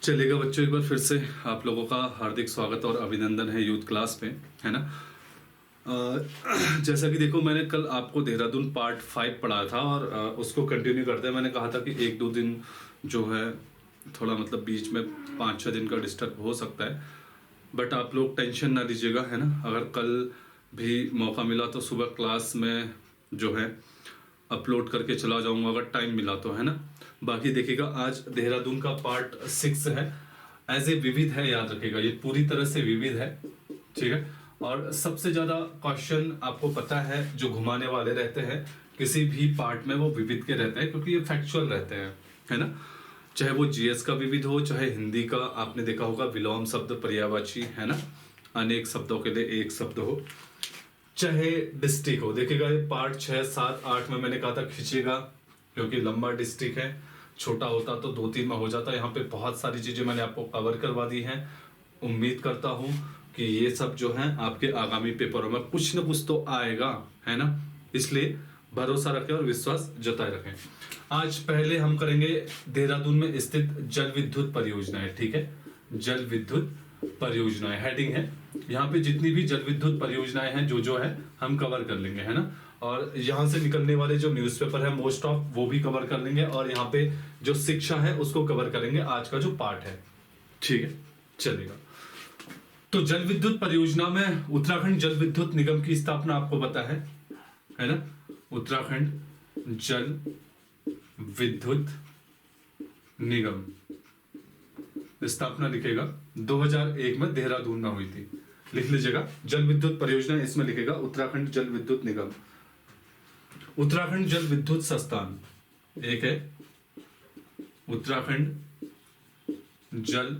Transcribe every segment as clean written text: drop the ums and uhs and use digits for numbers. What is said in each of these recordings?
चलेगा बच्चों, एक बार फिर से आप लोगों का हार्दिक स्वागत और अभिनंदन है यूथ क्लास में, है ना। जैसा कि देखो, मैंने कल आपको देहरादून पार्ट 5 पढ़ाया था और उसको कंटिन्यू करते हैं। मैंने कहा था कि 1-2 दिन जो है थोड़ा मतलब बीच में 5-6 दिन का डिस्टर्ब हो सकता है, बट आप लोग टेंशन ना लीजिएगा, है ना। अगर कल भी मौका मिला तो सुबह क्लास में जो है अपलोड करके चला जाऊंगा, अगर टाइम मिला तो, है ना। बाकी देखिएगा, आज देहरादून का पार्ट 6 है, एज ए विविध है, याद रखिएगा, ये पूरी तरह से विविध है, ठीक है। और सबसे ज्यादा क्वेश्चन आपको पता है जो घुमाने वाले रहते हैं किसी भी पार्ट में, वो विविध के रहते हैं, क्योंकि ये फैक्चुअल रहते हैं, है ना। चाहे वो जीएस का विविध हो, चाहे हिंदी का, आपने देखा होगा विलोम शब्द पर्यायवाची, है ना, अनेक शब्दों के लिए एक शब्द हो, चाहे डिस्ट्रिक्ट हो। देखिएगा, ये पार्ट 6, 7, 8 में मैंने कहा था खींचेगा, क्योंकि लंबा डिस्ट्रिक्ट है, छोटा होता तो 2-3 में हो जाता। यहाँ पे बहुत सारी चीजें मैंने आपको कवर करवा दी हैं। उम्मीद करता हूँ कि ये सब जो है आपके आगामी पेपरों में कुछ न कुछ तो आएगा, है ना। इसलिए भरोसा रखें और विश्वास जताए रखें। आज पहले हम करेंगे देहरादून में स्थित जल विद्युत परियोजनाएं, ठीक है। जल विद्युत परियोजनाएं हेडिंग है, यहाँ पे जितनी भी जल विद्युत परियोजनाएं हैं जो है हम कवर कर लेंगे, है ना। और यहाँ से निकलने वाले जो न्यूज़पेपर है मोस्ट ऑफ, वो भी कवर कर लेंगे, और यहाँ पे जो शिक्षा है उसको कवर करेंगे आज का जो पार्ट है, ठीक है, चलेगा। तो जल विद्युत परियोजना में उत्तराखंड जल विद्युत निगम की स्थापना आपको पता है ना। उत्तराखंड जल विद्युत निगम स्थापना लिखेगा 2001 में देहरादून में हुई थी, लिख लीजिएगा। जल विद्युत परियोजना इसमें लिखेगा उत्तराखंड जल विद्युत निगम। उत्तराखंड जल विद्युत संस्थान एक है, उत्तराखंड जल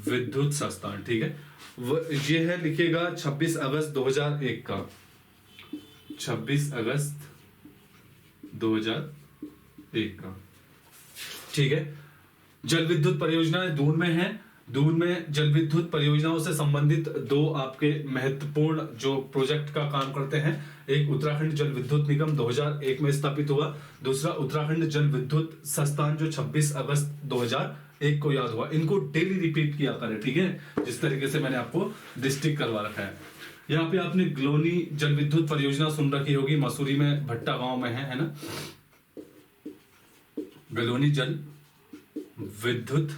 विद्युत संस्थान, ठीक है। ये है, लिखेगा 26 अगस्त 2001 का, 26 अगस्त 2001 का, ठीक है। जल विद्युत परियोजना दून में है। दून में जल विद्युत परियोजनाओं से संबंधित 2 आपके महत्वपूर्ण जो प्रोजेक्ट का काम करते हैं, एक उत्तराखंड जल विद्युत निगम 2001 में स्थापित हुआ, दूसरा उत्तराखंड जल विद्युत संस्थान जो 26 अगस्त 2001 को याद हुआ। इनको डेली रिपीट किया करें, ठीक है, जिस तरीके से मैंने आपको डिस्ट्रिक्ट करवा रखा है। यहाँ पे आपने ग्लोनी जल विद्युत परियोजना सुन रखी होगी, मसूरी में भट्टा गांव में है ना। गलोनी जल विद्युत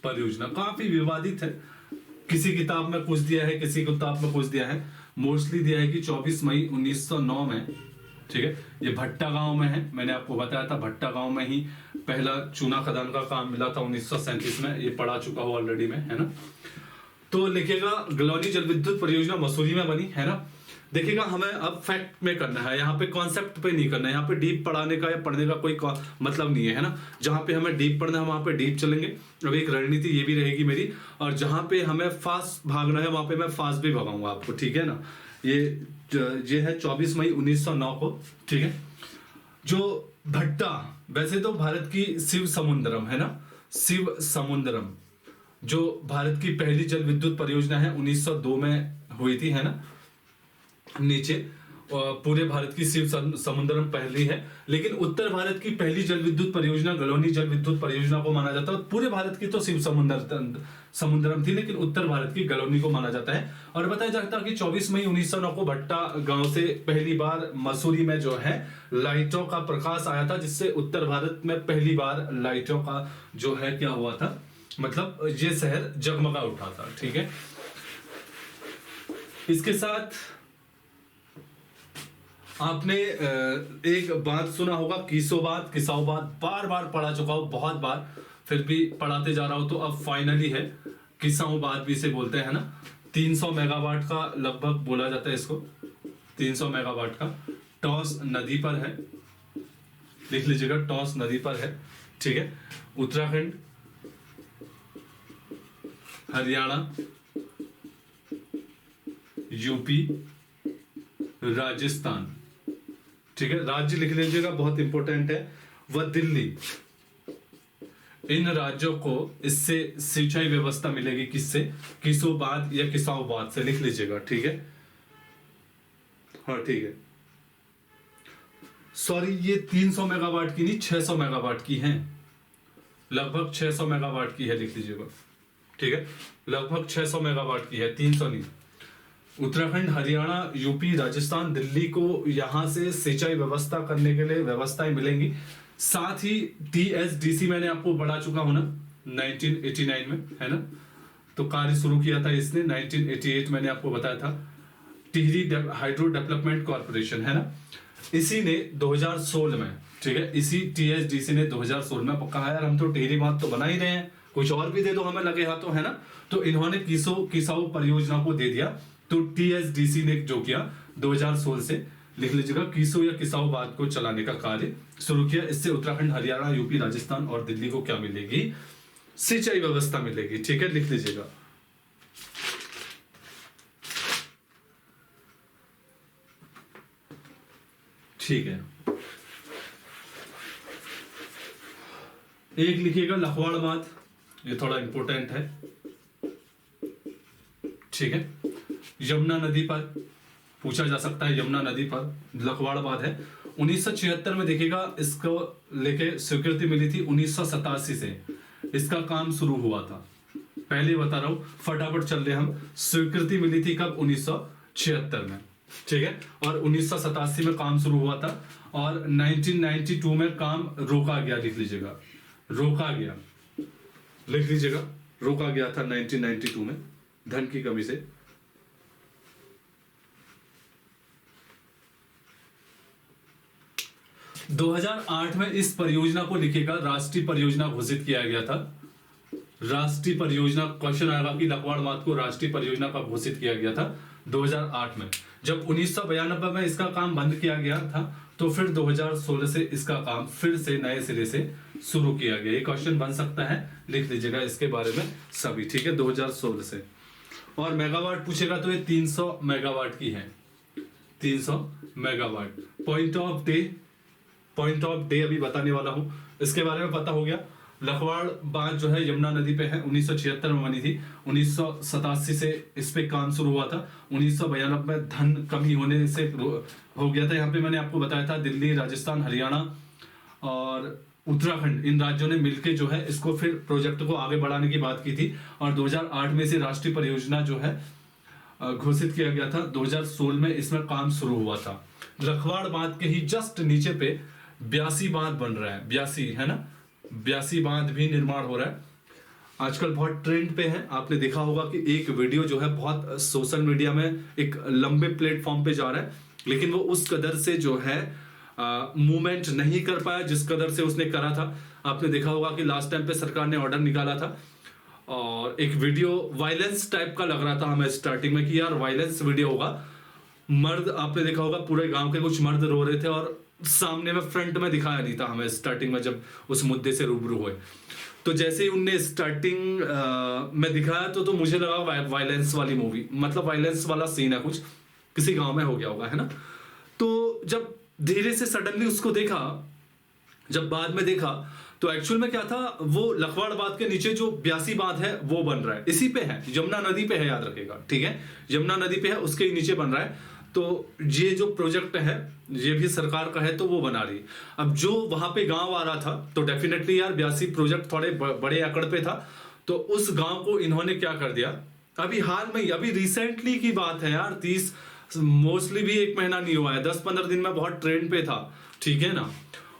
परियोजना काफी विवादित है, किसी किताब में कुछ दिया है, किसी किताब में कुछ दिया है, मोस्टली दिया है कि 24 मई 1909 में, ठीक है। ये भट्टा गांव में है, मैंने आपको बताया था भट्टा गांव में ही पहला चूना खदान का काम मिला था 1937 में, ये पढ़ा चुका हो ऑलरेडी में, है ना। तो लिखेगा गलौनी जल विद्युत परियोजना मसूरी में बनी, है ना। देखिएगा, हमें अब फैक्ट में करना है, यहाँ पे कॉन्सेप्ट पे नहीं करना है, यहाँ पे डीप पढ़ाने का या पढ़ने का कोई मतलब नहीं है ना। जहाँ पे हमें डीप पढ़ना है वहां पे डीप चलेंगे। अब एक रणनीति ये भी रहेगी मेरी, और जहाँ पे हमें फास्ट भागना है वहां पे मैं फास्ट भी भगाऊंगा आपको, ठीक है ना। ये है 24 मई 1909 को, ठीक है। जो भट्टा, वैसे तो भारत की शिव समुद्रम है ना, शिव समुद्रम जो भारत की पहली जल विद्युत परियोजना है 1902 में हुई थी, है ना। नीचे पूरे भारत की शिव समुद्रम पहली है, लेकिन उत्तर भारत की पहली जल विद्युत परियोजना गलौनी जल विद्युत परियोजना को माना जाता है। पूरे भारत की तो शिव समुद्रम थी, लेकिन उत्तर भारत की गलौनी को माना जाता है। और बताया जाता है कि 24 मई 1909 को भट्टा गांव से पहली बार मसूरी में जो है लाइटों का प्रकाश आया था, जिससे उत्तर भारत में पहली बार लाइटों का जो है क्या हुआ था, मतलब ये शहर जगमगा उठा था, ठीक है। इसके साथ आपने एक बात सुना होगा, कीसोबाद, किसाओबाद, बार बार पढ़ा चुका हूं, बहुत बार, फिर भी पढ़ाते जा रहा हूं, तो अब फाइनली है। किसाओबाद भी इसे बोलते हैं ना। 300 मेगावाट का लगभग बोला जाता है इसको, 300 मेगावाट का, टॉस नदी पर है, लिख लीजिएगा, टॉस नदी पर है, ठीक है। उत्तराखंड, हरियाणा, यूपी, राजस्थान, ठीक है। राज्य लिख लीजिएगा, बहुत इंपॉर्टेंट है, वह दिल्ली। इन राज्यों को इससे सिंचाई व्यवस्था मिलेगी, किससे, किसोबाद या किसाओबाद से, लिख लीजिएगा, ठीक है। हाँ, ठीक है। सॉरी, ये 300 मेगावाट की नहीं, 600 मेगावाट की है। लगभग 600 मेगावाट की है, लिख लीजिएगा, ठीक है, लगभग 600 मेगावाट की है, 300 नहीं। उत्तराखंड, हरियाणा, यूपी, राजस्थान, दिल्ली को यहाँ से सिंचाई व्यवस्था करने के लिए व्यवस्थाएं मिलेंगी। साथ ही TSDC मैंने आपको बढ़ा चुका हूं ना 1989 में, है ना, तो कार्य शुरू किया था इसने 1988 मैंने आपको बताया था। टिहरी हाइड्रो डेवलपमेंट कॉर्पोरेशन, है ना, इसी ने 2016 में, ठीक है, इसी TSDC ने 2016 में कहा यार हम तो टिहरी बांध तो बना ही रहे हैं, कुछ और भी दे दो हमें लगे हाथों, है ना, तो इन्होंने किसाऊ परियोजना को दे दिया। तो TSDC ने जो किया 2016 से, लिख लीजिएगा, किसो या किसाऊ बांध को चलाने का कार्य शुरू किया। इससे उत्तराखंड, हरियाणा, यूपी, राजस्थान और दिल्ली को क्या मिलेगी, सिंचाई व्यवस्था मिलेगी, ठीक है, लिख लीजिएगा। ठीक है, एक लिखिएगा लखवाड़ बांध, ये थोड़ा इंपॉर्टेंट है, ठीक है, यमुना नदी पर पूछा जा सकता है, यमुना नदी पर लखवाड़ बांध है। 1976 में देखिएगा इसको लेके स्वीकृति मिली थी, 1987 से इसका काम शुरू हुआ था। पहले बता रहा हूं, फटाफट चल रहे हम, स्वीकृति मिली थी कब, 1976 में, ठीक है, और 1987 में काम शुरू हुआ था, और 1992 में काम रोका गया, लिख लीजिएगा, रोका गया, लिख लीजिएगा, रोका गया था 1992 में धन की कमी से। – 2008 में इस परियोजना को लिखिएगा राष्ट्रीय परियोजना घोषित किया गया था। राष्ट्रीय परियोजना, क्वेश्चन आएगा कि लखवाड़ बांध को राष्ट्रीय परियोजना कब घोषित किया गया था, 2008 में। जब 1992 में इसका काम बंद किया गया था, तो फिर 2016 से इसका काम फिर से नए सिरे से शुरू किया गया। ये क्वेश्चन बन सकता है, लिख लीजिएगा इसके बारे में सभी, ठीक है, 2016 से। और मेगावाट पूछेगा तो ये 300 मेगावाट की है, 300 मेगावाट। पॉइंट ऑफ डे अभी बताने वाला हूं, इसके बारे में पता हो गया। लखवाड़ बांध जो है यमुना नदी पे है, 1976 में बनी थी, 1987 से इस पे काम शुरू हुआ था, 1992 में धन कमी होने से हो गया था। यहाँ पे मैंने आपको बताया था दिल्ली, राजस्थान, हरियाणा और उत्तराखंड, इन राज्यों ने मिलकर जो है इसको फिर प्रोजेक्ट को आगे बढ़ाने की बात की थी, और 2008 में से राष्ट्रीय परियोजना जो है घोषित किया गया था। 2016 में इसमें काम शुरू हुआ था। लखवाड़ बांध के ही जस्ट नीचे पे ब्यासी बांध बन रहा है, ब्यासी, है ना, ब्यासी बांध भी निर्माण हो रहा है। आजकल बहुत ट्रेंड पे है, आपने देखा होगा कि एक वीडियो जो है बहुत सोशल मीडिया में एक लंबे प्लेटफॉर्म पे जा रहा है, लेकिन वो उस कदर से जो है मूवमेंट नहीं कर पाया जिस कदर से उसने करा था। आपने देखा होगा कि लास्ट टाइम पे सरकार ने ऑर्डर निकाला था, और एक वीडियो वायलेंस टाइप का लग रहा था हमें स्टार्टिंग में कि यार वायलेंस वीडियो होगा। मर्द, आपने देखा होगा पूरे गांव के कुछ मर्द रो रहे थे, और सामने में फ्रंट में दिखाया नहीं था हमें स्टार्टिंग में जब उस मुद्दे से रूबरू हुए। तो जैसे ही उनने स्टार्टिंग में दिखाया तो मुझे लगा वायलेंस वाली मूवी, मतलब वायलेंस वाला सीन है, कुछ किसी गांव में हो गया होगा, है ना। तो जब धीरे से सडनली उसको देखा, जब बाद में देखा, तो एक्चुअल में क्या था, वो लखवाड़ बांध के नीचे जो ब्यासी बांध है वो बन रहा है, इसी पे है, यमुना नदी पे है, याद रखेगा, ठीक है, यमुना नदी पे है, उसके ही नीचे बन रहा है। तो ये जो प्रोजेक्ट है ये भी सरकार का है, तो वो बना रही है। अब जो वहां पे गांव आ रहा था, तो डेफिनेटली यार ब्यासी प्रोजेक्ट थोड़े बड़े एकड़ पे था, तो उस गांव को इन्होंने क्या कर दिया, अभी हाल में, अभी रिसेंटली की बात है यार, 30 मोस्टली भी 1 महीना नहीं हुआ है, 10-15 दिन में बहुत ट्रेंड पे था, ठीक है ना।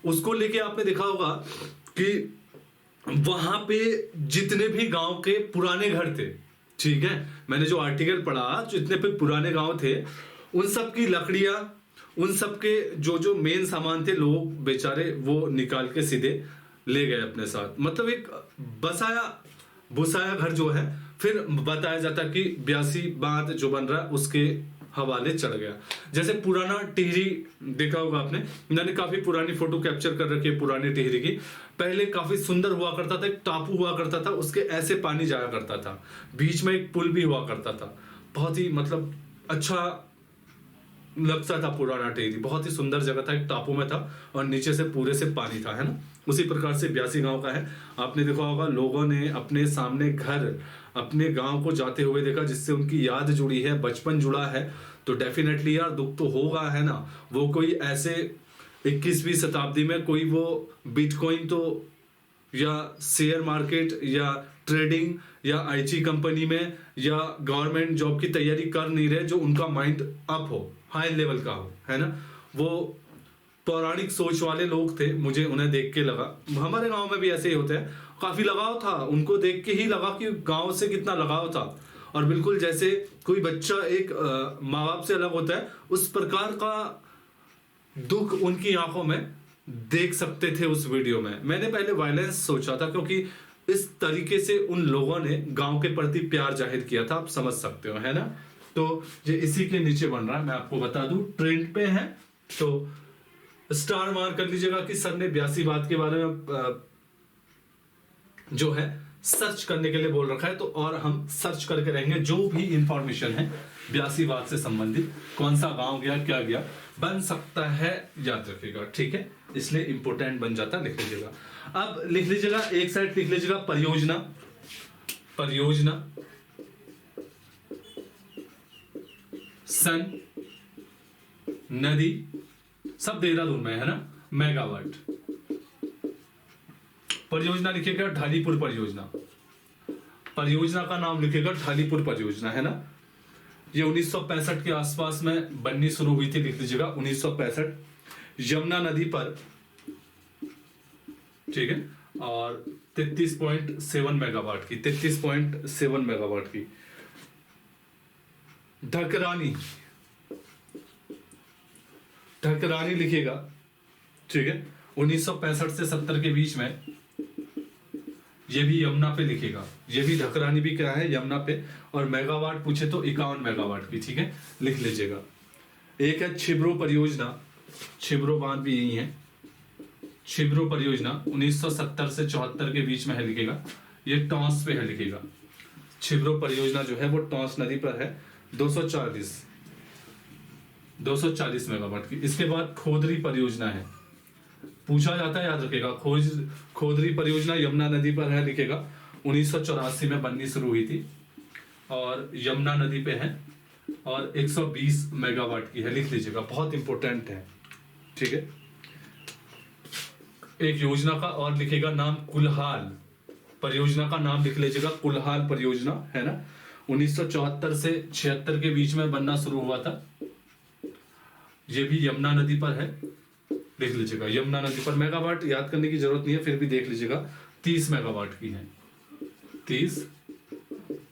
उसको लेके आपने देखा होगा कि वहां पे जितने भी गांव के पुराने घर थे, ठीक है, मैंने जो आर्टिकल पढ़ा, जितने पे पुराने गांव थे, उन सब की लकड़ियां, उन सब के जो मेन सामान थे, लोग बेचारे वो निकाल के सीधे ले गए अपने साथ। मतलब एक बसाया भुसाया घर जो है, फिर बताया जाता कि ब्यासी बांध जो बन रहा है उसके हवाले चढ़ गया। जैसे पुराना टिहरी देखा होगा आपने, मैंने काफी पुरानी फोटो कैप्चर कर रखी है पुरानी टिहरी की। पहले काफी सुंदर हुआ करता था, एक टापू हुआ करता था, उसके ऐसे पानी जाया करता था, बीच में एक पुल भी हुआ करता था, बहुत ही मतलब अच्छा लगता था पुराना टिहरी, बहुत ही सुंदर जगह था, एक टापू में था और नीचे से पूरे से पानी था, है ना। उसी प्रकार से ब्यासी गांव का है। आपने देखा होगा लोगों ने अपने सामने घर, अपने गांव को जाते हुए देखा, जिससे उनकी याद जुड़ी है, बचपन जुड़ा है, तो डेफिनेटली यार दुख तो होगा, है ना। वो कोई ऐसे 21वीं शताब्दी में कोई वो बिटकॉइन तो या शेयर मार्केट या ट्रेडिंग या आईटी कंपनी में या गवर्नमेंट जॉब की तैयारी कर नहीं रहे, जो उनका माइंड अप हो, हाई लेवल का हो, है ना, वो पौराणिक सोच वाले लोग थे। मुझे उन्हें देख के लगा, हमारे गांव में भी ऐसे ही होते हैं, काफी लगाव था उनको देख के ही लगा कि गांव से कितना लगाव था। और बिल्कुल जैसे कोई बच्चा एक माँ बाप से अलग होता है, उस प्रकार का दुख उनकी आंखों में देख सकते थे उस वीडियो में। मैंने पहले वायलेंस सोचा था, क्योंकि इस तरीके से उन लोगों ने गांव के प्रति प्यार जाहिर किया था, आप समझ सकते हो, है ना। तो ये इसी के नीचे बन रहा है, मैं आपको बता दूं, ट्रेंड पे है, तो स्टार मार्क कर लीजिएगा कि सर ने 82 बात के बारे में जो है सर्च करने के लिए बोल रखा है। तो और हम सर्च करके रहेंगे, जो भी इंफॉर्मेशन है 82 बात से संबंधित, कौन सा गांव गया, क्या गया, बन सकता है, याद रखिएगा, ठीक है, इसलिए इंपोर्टेंट बन जाता, लिख लीजिएगा। अब लिख लीजिएगा, एक साइड लिख लीजिएगा परियोजना, परियोजना, सन, नदी, सब देहरादून में है ना, मेगावाट। परियोजना लिखिएगा ढालीपुर परियोजना, परियोजना का नाम लिखिएगा ढालीपुर परियोजना, है ना। ये 1965 के आसपास में बननी शुरू हुई थी, लिख लीजिएगा 1965, यमुना नदी पर, ठीक है, और 33.7 मेगावाट की, 33.7 मेगावाट की। ढकरानी, ढकरानी लिखिएगा, ठीक है, 1965 से 70 के बीच में, ये भी यमुना पे लिखेगा, ये भी ढकरानी भी क्या है, यमुना पे। और मेगावाट पूछे तो 51 मेगावाट की, ठीक है, लिख लीजिएगा। एक है छिब्रो परियोजना, छिब्रो बांध भी यही है, छिब्रो परियोजना 1970 से 74 के बीच में है, लिखेगा, ये टॉस पे है, लिखेगा। छिब्रो परियोजना जो है वो टॉस नदी पर है, 240 मेगावाट की। इसके बाद खोदरी परियोजना है, पूछा जाता है, याद रखेगा, खोदरी परियोजना यमुना नदी पर है, लिखेगा, 1984 में बननी शुरू हुई थी और यमुना नदी पे है और 120 मेगावाट की है, लिख लीजिएगा, बहुत इंपॉर्टेंट है, ठीक है। एक योजना का और लिखेगा नाम, कुल्हाल परियोजना का नाम लिख लीजिएगा, कुल्हाल परियोजना, है ना, 1974 से 76 के बीच में बनना शुरू हुआ था। ये भी यमुना नदी पर है, देख लीजिएगा, यमुना नदी पर। मेगावाट याद करने की जरूरत नहीं है, फिर भी देख लीजिएगा, 30 मेगावाट की है, 30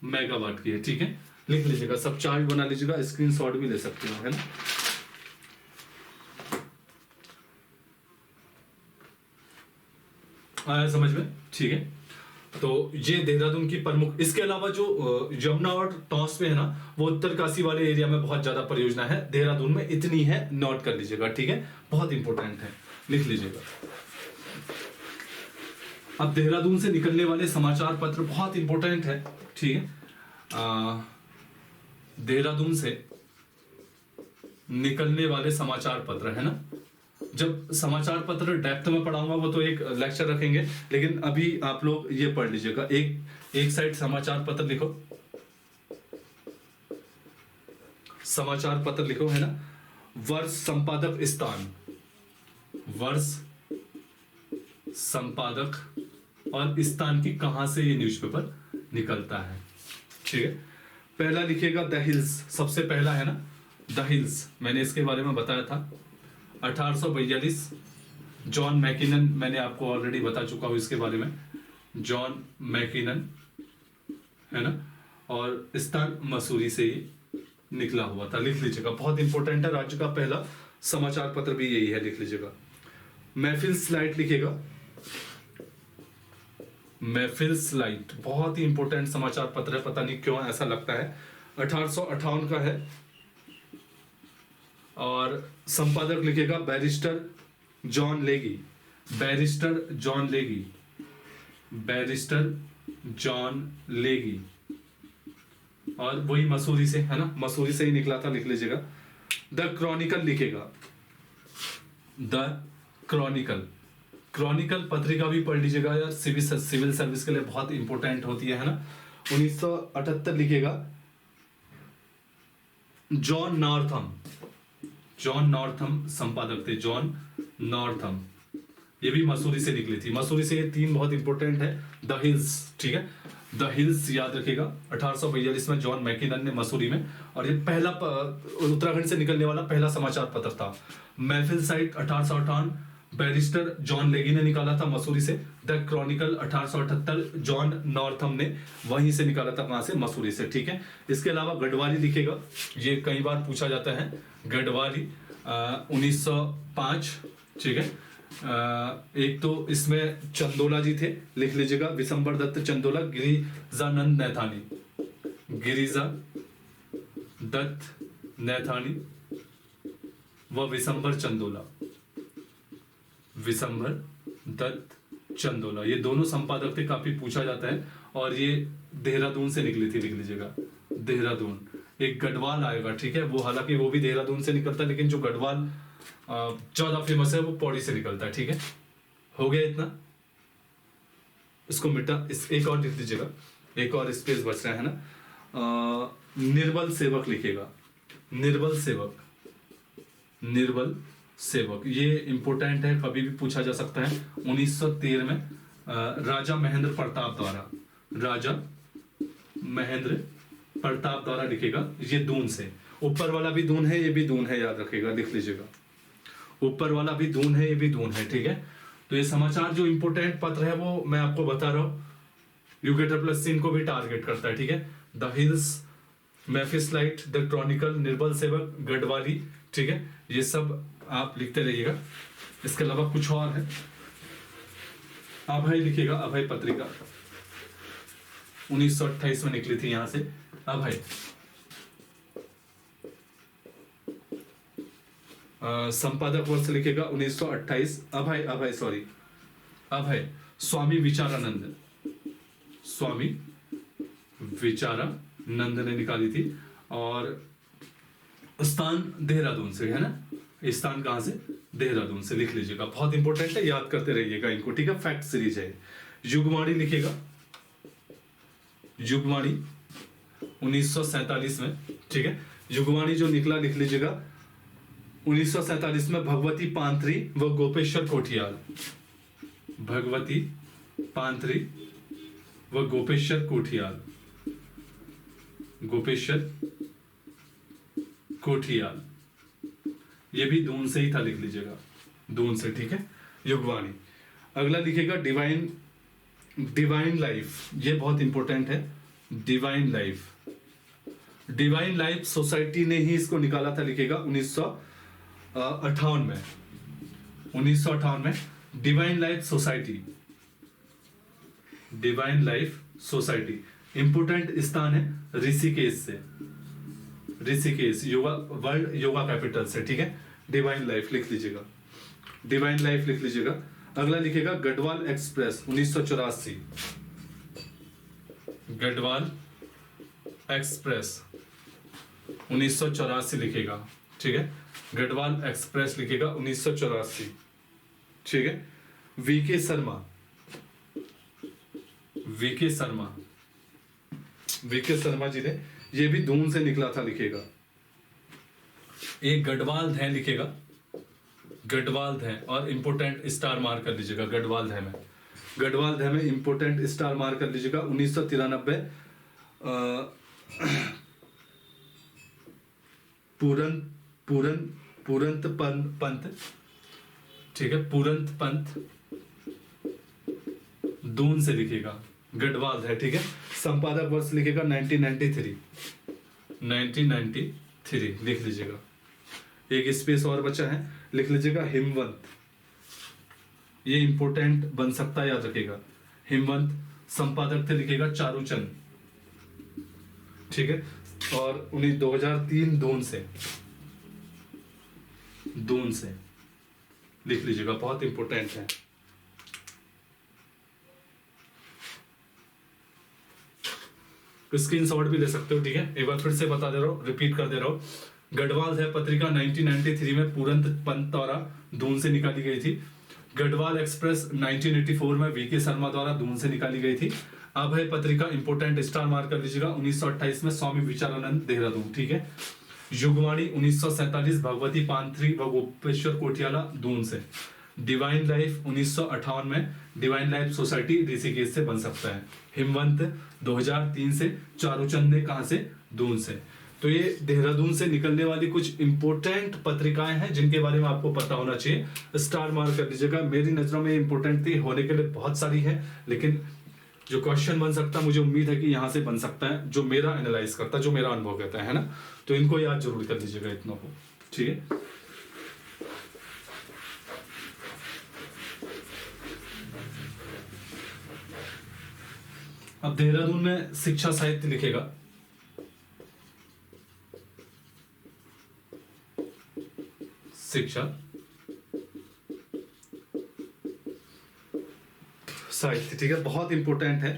मेगावाट की है, ठीक है, लिख लीजिएगा, सब चार्ट बना लीजिएगा, स्क्रीनशॉट भी ले सकते हो, है ना। आया समझ में, ठीक है। तो ये देहरादून की प्रमुख, इसके अलावा जो यमुना और टॉस पे है ना, वो उत्तरकाशी वाले एरिया में बहुत ज्यादा परियोजना है, देहरादून में इतनी है, नोट कर लीजिएगा, ठीक है, बहुत इंपॉर्टेंट है, लिख लीजिएगा। अब देहरादून से निकलने वाले समाचार पत्र बहुत इंपॉर्टेंट है, ठीक है, देहरादून से निकलने वाले समाचार पत्र, है ना। जब समाचार पत्र डेप्थ में पढ़ाऊंगा वो तो एक लेक्चर रखेंगे, लेकिन अभी आप लोग ये पढ़ लीजिएगा, एक साइड समाचार पत्र लिखो, समाचार पत्र लिखो, है ना। वर्ष, संपादक, स्थान, वर्ष, संपादक और स्थान की कहां से ये न्यूज़पेपर निकलता है, ठीक है। पहला लिखिएगा द हिल्स, सबसे पहला है ना द हिल्स, मैंने इसके बारे में बताया था, 1842, जॉन मैकिनन, मैंने आपको ऑलरेडी बता चुका हूं इसके बारे में, जॉन मैकिनन, है ना, और स्थान मसूरी से ही निकला हुआ था, लिख लीजिएगा, बहुत इंपॉर्टेंट है, राज्य का पहला समाचार पत्र भी यही है, लिख लीजिएगा। महफिल स्लाइड लिखिएगा, महफिल स्लाइड बहुत ही इंपॉर्टेंट समाचार पत्र है, पता नहीं क्यों ऐसा लगता है, 1858 का है, और संपादक लिखेगा बैरिस्टर जॉन लेगी, बैरिस्टर जॉन लेगी, बैरिस्टर जॉन लेगी, और वही मसूरी से, है ना, मसूरी से ही निकला था, लिख लीजिएगा। द क्रॉनिकल लिखेगा, द क्रॉनिकल, क्रॉनिकल पत्रिका भी पढ़ लीजिएगा यार, सिविल सर्विस के लिए बहुत इंपॉर्टेंट होती है ना। 1978 लिखेगा जॉन नॉर्थम, जॉन नॉर्थम संपादक थे, जॉन नॉर्थम, ये भी मसूरी से निकली थी। मसूरी से ये 3 बहुत इंपॉर्टेंट है। द हिल्स, ठीक है, द हिल्स याद रखेगा। 1842 में जॉन मैकिनन ने मसूरी में, और ये पहला उत्तराखंड से निकलने वाला पहला समाचार पत्र था। महफिल साइट 1858 बैरिस्टर जॉन लेगी ने निकाला था मसूरी से। द क्रॉनिकल 1878 जॉन नॉर्थम ने वहीं से निकाला था, कहां से, मसूरी से, ठीक है। इसके अलावा गढ़वाली लिखेगा, ये कई बार पूछा जाता है। गढ़वाली 1905, ठीक है। एक तो इसमें चंदोला जी थे, लिख लीजिएगा, विशंबर दत्त चंदोला, गिरिजानंद नैथानी, गिरिजा दत्त नैथानी व विशंबर चंदोला, विशंबर दत्त चंदोला, ये दोनों संपादक थे, काफी पूछा जाता है। और ये देहरादून से निकली थी, लिख लीजिएगा, देहरादून। एक गढ़वाल आएगा, ठीक है, वो हालांकि वो भी देहरादून से निकलता है, लेकिन जो गढ़वाल ज्यादा फेमस है वो पौड़ी से निकलता है, ठीक है। हो गया इतना, इसको मिटा, एक और लिख दीजिएगा, एक और स्पेस बच रहा है ना। निर्बल सेवक लिखेगा, निर्बल सेवक, निर्बल सेवक, ये इंपोर्टेंट है, कभी भी पूछा जा सकता है। 1913 में राजा महेंद्र प्रताप द्वारा, राजा महेंद्र प्रताप द्वारा लिखेगा, ये दून से। ऊपर वाला भी दून है, ये भी दून है, याद रखेगा, लिख लीजिएगा, ऊपर वाला भी दून है, ये भी दून है, ठीक है। तो ये समाचार जो इंपोर्टेंट पत्र है वो मैं आपको बता रहा हूं, यूगेटर प्लस इनको भी टारगेट करता है, ठीक है। द हिल्स, मैफिसलाइट, द क्रॉनिकल, निर्बल सेवक, गढ़वाली, ठीक है, ये सब आप लिखते रहिएगा। इसके अलावा कुछ और है, अभय लिखिएगा, अभय पत्रिका 1928 में निकली थी, यहां से अभय। संपादक वर्ष लिखेगा 1928, अभय, अभय सॉरी, अभय स्वामी विचारानंद, स्वामी विचारानंद ने निकाली थी। और स्थान देहरादून से है ना, स्थान कहां से, देहरादून से, लिख लीजिएगा, बहुत इंपॉर्टेंट है, याद करते रहिएगा इनको, ठीक है। फैक्ट सीरीज है। युगवाणी लिखेगा, युगवाणी 1947 में, ठीक है। युगवाणी जो निकला, लिख लीजिएगा, 1947 में भगवती पांथरी व गोपेश्वर कोठियाल, भगवती पांथरी व गोपेश्वर कोठियाल, गोपेश्वर कोठियाल, ये भी दून से ही था, लिख लीजिएगा, दून से, ठीक है, युगवाणी। अगला लिखेगा डिवाइन, डिवाइन लाइफ, ये बहुत इंपॉर्टेंट है, divine life, divine life society ने ही इसको निकाला था, लिखेगा 1958 में, 1958 में divine life society, divine life society. Important स्थान है ऋषिकेश से, ऋषिकेश योगा, वर्ल्ड योगा कैपिटल से, ठीक है। डिवाइन लाइफ लिख लीजिएगा, डिवाइन लाइफ लिख लीजिएगा। अगला लिखेगा गढ़वाल एक्सप्रेस 1984, गढ़वाल एक्सप्रेस 1984 लिखेगा, ठीक है, गढ़वाल एक्सप्रेस लिखेगा 1984, ठीक है। VK Sharma, VK Sharma, VK Sharma ji ने, ये भी दून से निकला था, लिखेगा। एक गढ़वाल धै लिखेगा, गढ़वाल धै, और इंपोर्टेंट स्टार मार्क कर लीजिएगा गढ़वाल धै में, गढ़वाल धै में इंपोर्टेंट स्टार मार्क कर लीजिएगा। 1993 पूरंत पंत, ठीक है, पूरंत पंत दून से लिखेगा, गढ़वाल है, ठीक है। संपादक वर्ष लिखेगा 1993, 1993 लिख लीजिएगा। एक स्पेस और बचा है, लिख लीजिएगा हिमवंत, ये इंपोर्टेंट बन सकता है, याद रखेगा, हिमवंत। संपादक थे, लिखेगा चारूचंद, ठीक है। और 2003 दून से, दून से लिख लीजिएगा, बहुत इंपॉर्टेंट है। स्क्रीनशॉट भी ले सकते हो, ठीक है। एक बार फिर से बता दे रहा हूं, रिपीट कर दे रहा हूं। गढ़वाल है पत्रिका 1993 में पूरंत पंत द्वारा दून से निकाली गई थी। गढ़वाल एक्सप्रेस 1984 में वीके शर्मा द्वारा दून से निकाली गई थी। अब है पत्रिका, इंपोर्टेंट स्टार मार्क कर लीजिएगा, 1928 में स्वामी विचारानंद, देहरादून, ठीक है। युगवाणी 1947 भगवती पांथरी व गोपेश्वर कोठियाला, दून से। डिवाइन लाइफ 1958 में डिवाइन लाइफ सोसाइटी ऋषिकेश से बन सकता है। हिमवंत 2003 से, चारूचंद कहाँ से, दून से। तो ये देहरादून से निकलने वाली कुछ इंपोर्टेंट पत्रिकाएं हैं जिनके बारे में आपको पता होना चाहिए। स्टार मार्क कर लीजिएगा। मेरी नजरों में इंपोर्टेंट थी, होने के लिए बहुत सारी है, लेकिन जो क्वेश्चन बन सकता है मुझे उम्मीद है कि यहाँ से बन सकता है, जो मेरा एनालाइज करता है, जो मेरा अनुभव कहता है ना। तो इनको याद जरूर कर लीजिएगा इतना को, ठीक है। अब देहरादून में शिक्षा साहित्य लिखेगा। शिक्षा साहित्य, ठीक है, बहुत इंपॉर्टेंट है।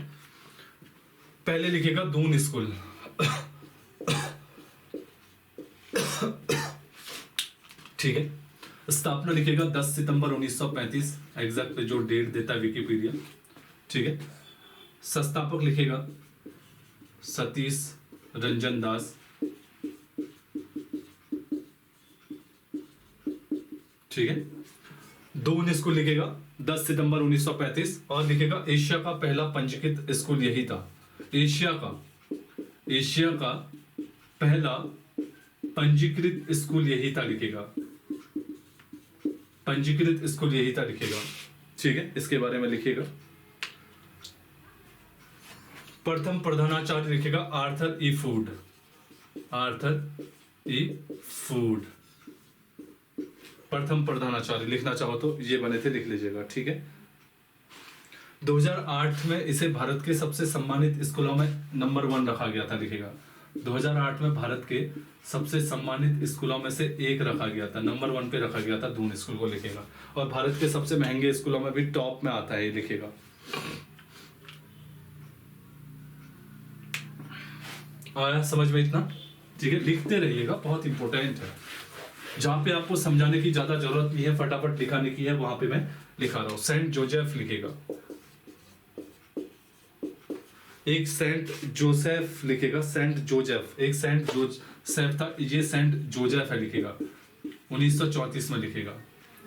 पहले लिखेगा दून स्कूल। ठीक है। स्थापना लिखेगा 10 सितंबर 1935, एग्जैक्ट जो डेट देता है विकिपीडिया, ठीक है। संस्थापक लिखेगा सतीश रंजन दास, ठीक है। दून स्कूल लिखेगा 10 सितंबर 1935 और लिखेगा एशिया का पहला पंजीकृत स्कूल यही था। एशिया का पहला पंजीकृत स्कूल यही था लिखेगा। पंजीकृत स्कूल यही था लिखेगा, ठीक है। इसके बारे में लिखेगा। प्रथम प्रधानाचार्य लिखेगा आर्थर ई फूड। आर्थर ई फूड प्रथम प्रधानाचार्य लिखना चाहो तो ये बने थे, लिख लीजिएगा, ठीक है। 2008 में इसे भारत के सबसे सम्मानित स्कूलों में नंबर 1 रखा गया था लिखेगा। 2008 में भारत के सबसे सम्मानित स्कूलों में से एक रखा गया था, नंबर 1 पे रखा गया था दून स्कूल को लिखेगा। और भारत के सबसे महंगे स्कूलों में भी टॉप में आता है ये लिखेगा। आया समझ में इतना, ठीक है। लिखते रहिएगा, बहुत इंपॉर्टेंट है। जहां पे आपको समझाने की ज्यादा जरूरत नहीं है, फटाफट दिखाने की है, वहां पे मैं लिखा रहा हूं। सेंट जोसेफ लिखेगा, एक सेंट जोसेफ लिखेगा, सेंट जोसेफ, एक सेंट जोसेफ था, ये सेंट जोसेफ है लिखेगा। 1934 में लिखेगा,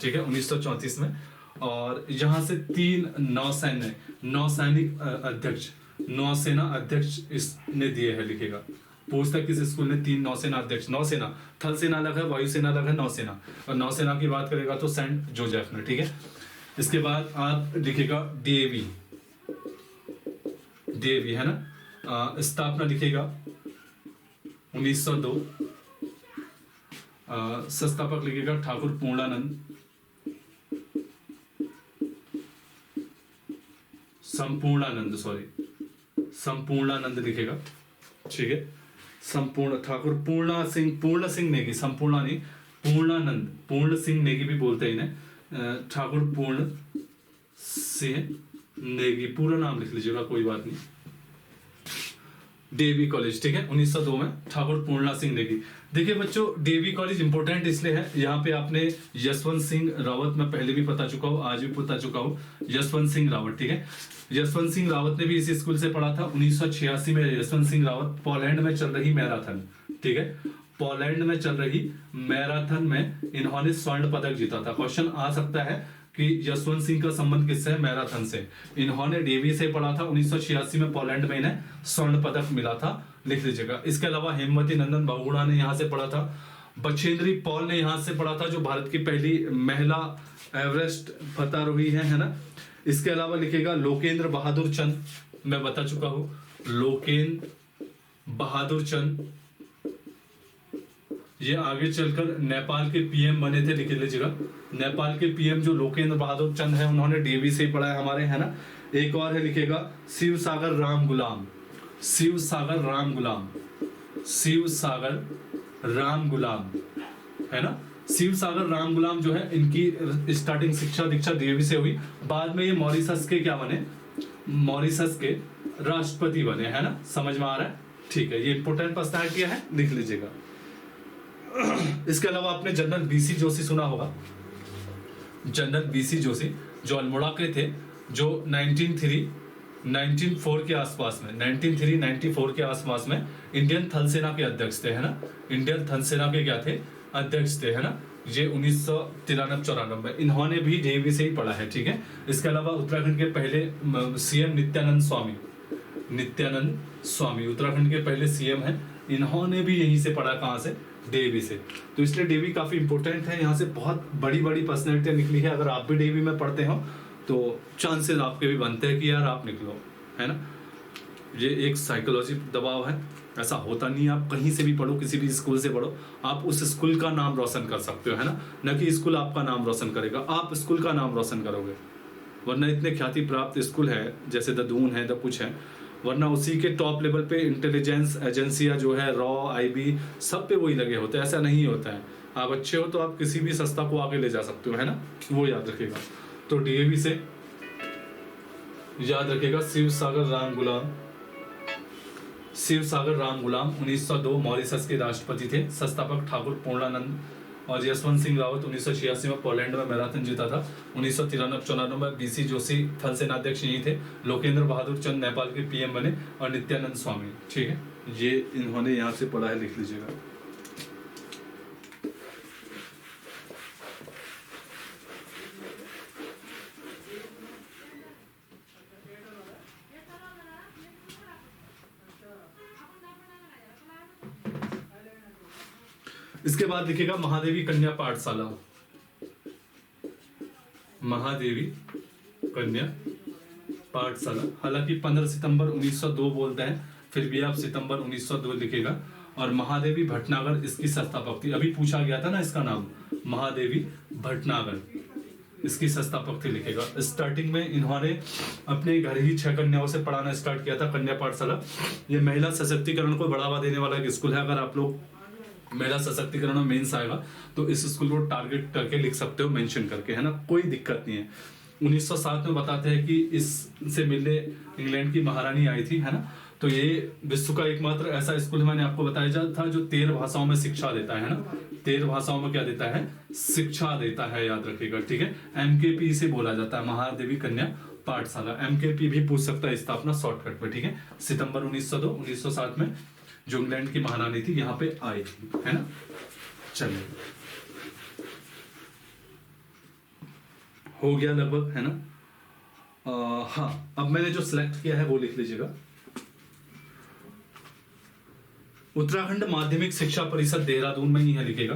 ठीक है, 1934 में। और यहां से 3 नौसैनिक अध्यक्ष, नौसेना अध्यक्ष इसने दिए है लिखेगा। पूछता किस स्कूल ने 3 नौसेना अध्यक्ष, नौसेना, थल सेना अलग है, वायुसेना अलग है, नौसेना, और नौसेना की बात करेगा तो सेंट जोसेफ ने, ठीक है। इसके बाद आप लिखेगा डीएवी, डीएवी है ना। स्थापना लिखेगा 1902। संस्थापक लिखेगा ठाकुर पूर्णानंद, संपूर्णानंद लिखेगा, ठीक है। संपूर्ण ठाकुर पूर्ण सिंह नेगी, संपूर्णा नहीं, पूर्णानंद, पूर्ण सिंह नेगी भी बोलते हैं इन्हें। ठाकुर पूर्ण सिंह नेगी, पूरा नाम लिख लीजिएगा, कोई बात नहीं। डीएवी कॉलेज, ठीक है, 1902 में ठाकुर पूर्णा सिंह नेगी। देखिए बच्चों, डीएवी कॉलेज इंपॉर्टेंट इसलिए है, यहाँ पे आपने यशवंत सिंह रावत, मैं पहले भी बता चुका हूँ, आज भी बता चुका हूँ, यशवंत सिंह रावत, ठीक है। यशवंत सिंह रावत ने भी इसी स्कूल से पढ़ा था। 1986 में यशवंत सिंह रावत पोलैंड में चल रही मैराथन, ठीक है, पोलैंड में चल रही मैराथन में इन्होंने स्वर्ण पदक जीता था। क्वेश्चन आ सकता है कि यशवंत सिंह का संबंध किससे है, मैराथन से। इन्होंने डीवी से पढ़ा था, 1986 में पोलैंड में इन्हें स्वर्ण पदक मिला था, लिख लीजिएगा। इसके अलावा हेमवती नंदन बहुगुणा ने यहाँ से पढ़ा था। बछेंद्री पॉल ने यहाँ से पढ़ा था, जो भारत की पहली महिला एवरेस्ट फतहरोही है ना। इसके अलावा लिखेगा लोकेंद्र बहादुर चंद, मैं बता चुका हूं, लोकेंद्र बहादुर चंद, ये आगे चलकर नेपाल के पीएम बने थे, लिख लीजिएगा। नेपाल के पीएम जो लोकेंद्र बहादुर चंद है, उन्होंने डीवी से ही पढ़ा है हमारे, है ना। एक और है लिखेगा शिव सागर राम गुलाम, शिव सागर राम गुलाम, शिव सागर राम गुलाम, है ना। शिव सागर राम गुलाम जो है, इनकी स्टार्टिंग शिक्षा दीक्षा डीवी से हुई। बाद में ये मॉरिशस के क्या बने, मॉरिशस के राष्ट्रपति बने, है ना। समझ में आ रहा है, ठीक है। ये इंपोर्टेंट प्रश्न किया है, लिख लीजिएगा। इसके अलावा आपने जनरल बीसी जोशी सुना होगा, जनरल बीसी जोशी जो अल्मोड़ा के थे, जो 1904 के आसपास में, 1994 के आसपास में इंडियन थल सेना के अध्यक्ष थे, है ना। इंडियन थल सेना के क्या थे, अध्यक्ष थे, है ना। ये 1993-94 इन्होंने भी डीएवी से ही पढ़ा है, ठीक है। इसके अलावा उत्तराखंड के पहले सीएम नित्यानंद स्वामी उत्तराखंड के पहले सीएम हैं, इन्होंने भी यहीं से पढ़ा, कहाँ से, डीएवी से। तो इसलिए डीएवी काफी इंपॉर्टेंट है, यहाँ से बहुत बड़ी बड़ी पर्सनैलिटियां निकली है। अगर आप भी डीएवी में पढ़ते हो तो चांसेस आपके भी बनते हैं कि यार आप निकलो, है ना। ये एक साइकोलॉजी दबाव है, ऐसा होता नहीं है। आप कहीं से भी पढ़ो, किसी भी स्कूल से पढ़ो, आप उस स्कूल का नाम रोशन कर सकते हो, है ना, न कि स्कूल आपका नाम रोशन करेगा, आप स्कूल का नाम रोशन करोगे। वरना इतने ख्याति प्राप्त स्कूल है जैसे द दून है, द कुछ है, वरना उसी के टॉप लेवल पे इंटेलिजेंस एजेंसियां जो है, रॉ, आईबी, सब पे वही लगे होते हैं। ऐसा नहीं होता है, आप अच्छे हो तो आप किसी भी संस्था को आगे ले जा सकते हो, है ना, वो याद रखिएगा। तो डीएवी से याद रखिएगा शिव सागर राम गुलाम 1902 मॉरिशस के राष्ट्रपति थे। संस्थापक ठाकुर पूर्णानंद और यशवंत सिंह रावत 1986 में पोलैंड में मैराथन जीता था। 1993-94 में बीसी जोशी थल सेनाध्यक्ष यही थे। लोकेंद्र बहादुर चंद नेपाल के पीएम बने और नित्यानंद स्वामी, ठीक है, ये इन्होंने यहाँ से पढ़ा है, लिख लीजिएगा। इसके बाद लिखिएगा महादेवी कन्या पाठशाला, महादेवी कन्या पाठशाला। हालांकि 15 सितंबर 1902 बोलते हैं, फिर भी आप सितंबर 1902 लिखेगा। और महादेवी भटनागर इसकी संस्थापक थी। अभी पूछा गया था ना इसका नाम, महादेवी भटनागर इसकी संस्थापक थी, लिखेगा। स्टार्टिंग में इन्होंने अपने घर ही 6 कन्याओं से पढ़ाना स्टार्ट किया था, कन्या पाठशाला। ये महिला सशक्तिकरण को बढ़ावा देने वाला एक स्कूल है। अगर आप लोग महिला सशक्तिकरण में मेंस आएगा तो इस स्कूल को टारगेट करके लिख सकते हो, मेंशन करके, है ना, कोई दिक्कत नहीं है। 1907 में बताते हैं कि इससे मिलने इंग्लैंड की महारानी आई थी, है ना। तो ये विश्व का एकमात्र ऐसा स्कूल है, मैंने आपको बताया था, जो 13 भाषाओं में शिक्षा देता है ना। 13 भाषाओं में क्या देता है, शिक्षा देता है, याद रखिएगा, ठीक है। MKP से बोला जाता है, महादेवी कन्या पाठशाला। MKP भी पूछ सकता है स्थापना शॉर्टकट में, ठीक है। सितंबर 1902 1907 में जो इंग्लैंड की महारानी थी यहाँ पे आई थी, है ना। चलिए, हो गया लगभग, है ना। हाँ, अब मैंने जो सिलेक्ट किया है वो लिख लीजिएगा। उत्तराखंड माध्यमिक शिक्षा परिषद देहरादून में ही है, लिखेगा।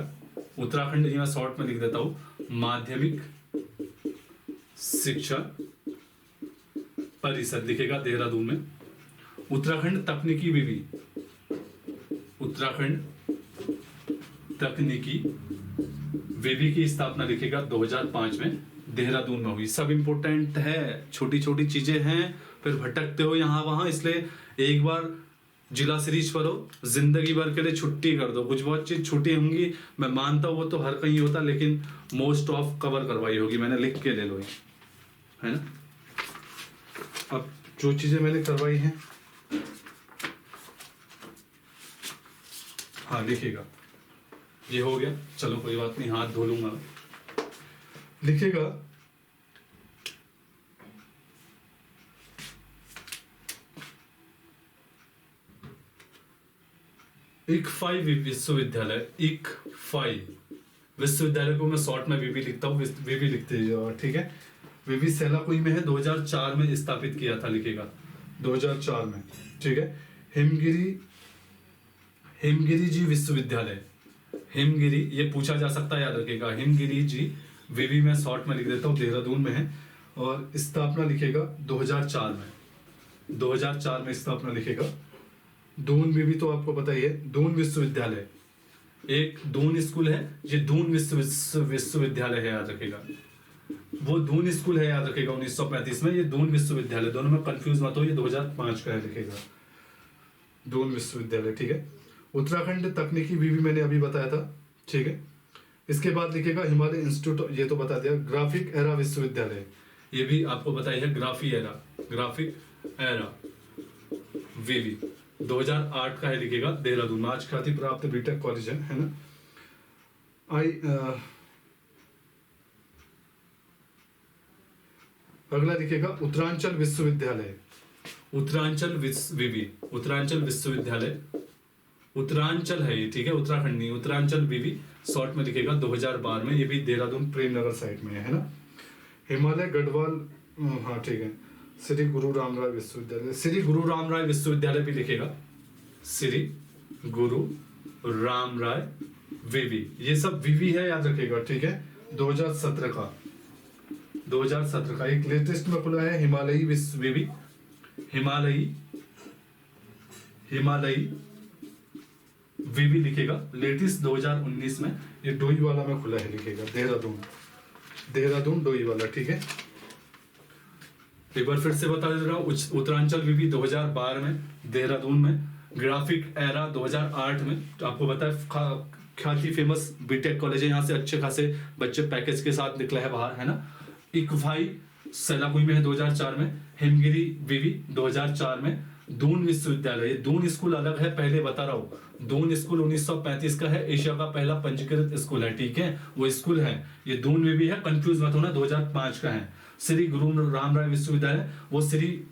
उत्तराखंड, ये मैं शॉर्ट में लिख देता हूं, माध्यमिक शिक्षा परिषद, लिखेगा, देहरादून में। उत्तराखंड तकनीकी विवि, उत्तराखंड तकनीकी विवि की स्थापना, लिखेगा, 2005 में देहरादून में हुई। सब इंपोर्टेंट है, छोटी छोटी चीजें हैं, फिर भटकते हो यहाँ वहां, इसलिए एक बार जिला सीरीज पढ़ो, जिंदगी भर के लिए छुट्टी कर दो। कुछ बहुत चीज छुट्टी होंगी, मैं मानता हूं, वो तो हर कहीं होता, लेकिन मोस्ट ऑफ कवर करवाई होगी, मैंने लिख के ले लो, है ना। अब जो चीजें मैंने करवाई हैं, हाँ लिखिएगा, ये हो गया, चलो कोई बात नहीं, हाथ धो लूंगा। लिखिएगा ICFI विश्वविद्यालय, ICFI विश्वविद्यालय को मैं शॉर्ट में वीवी लिखता हूँ, वीवी लिखते जाओ, ठीक है। वीवी सेलाकुई में है, 2004 में स्थापित किया था, लिखेगा, 2004 में, ठीक है। हिमगिरी जी विश्वविद्यालय, हिमगिरी, ये पूछा जा सकता है, याद रखिएगा, हिमगिरी जी वीवी में शॉर्ट में लिख देता हूँ, देहरादून में है। और स्थापना लिखेगा 2004 में, 2004 में स्थापना, लिखेगा। दून वीवी तो आपको पता ही है, दून विश्वविद्यालय, एक दून स्कूल है, ये दून विश्वविद्यालय है, याद रखिएगा। वो दून स्कूल है, याद रखिएगा, 1935 में, ये दून विश्वविद्यालय, दोनों में कंफ्यूज मत हो, ये 2005 का है, लिखेगा, दून विश्वविद्यालय, ठीक है। उत्तराखंड तकनीकी विवि मैंने अभी बताया था, ठीक है। इसके बाद लिखेगा हिमालय इंस्टीट्यूट, ये तो बता दिया। ग्राफिक एरा विश्वविद्यालय, ये भी आपको बताया है, ग्राफिक एरा विवि 2008 का है, लिखेगा, देहरादून में। आज ख्याति प्राप्त बीटेक कॉलेज है ना। अगला लिखेगा उत्तरांचल विश्वविद्यालय, उत्तरांचल विश्वविद्यालय, उत्तरांचल है ये, ठीक है, उत्तराखंड नहीं, उत्तरांचल विवि शॉर्ट में लिखेगा 2012 में। ये भी देहरादून प्रेमनगर साइड में है ना। हिमालय गढ़वाल, हाँ ठीक है, श्री गुरु राम राय विश्वविद्यालय, श्री गुरु राम राय विश्वविद्यालय भी लिखेगा, श्री गुरु राम राय वीवी, ये सब वीवी है, याद रखिएगा, ठीक है। 2017 का, 2017 का एक लेटेस्ट में खुला है हिमालयी विश्व वीवी, हिमालयी वीवी लिखेगा, लेटेस्ट 2019 में, ये डोईवाला में खुला है, लिखेगा देहरादून डोईवाला, ठीक है। एक बार फिर से बता दे रहा हूँ, उत्तरांचल वीवी 2012 में देहरादून में, ग्राफिक एरा 2008 में, तो आपको पता है ख्याति फेमस बीटेक कॉलेज है, यहाँ से अच्छे खासे बच्चे पैकेज के साथ निकले हैं बाहर, है ना। इकभाई सेलाकुई में है 2004 में, हिमगिरी वीवी 2004 में, दून विश्वविद्यालय, दून स्कूल अलग है, पहले बता रहा हूँ, दून स्कूल 1935 का है, एशिया का पहला पंजीकृत स्कूल है, ठीक है, वो स्कूल है, ये दून वीवी है, कंफ्यूज मत होना, 2005 का है। श्री गुरु राम राय विश्वविद्यालय, वो श्री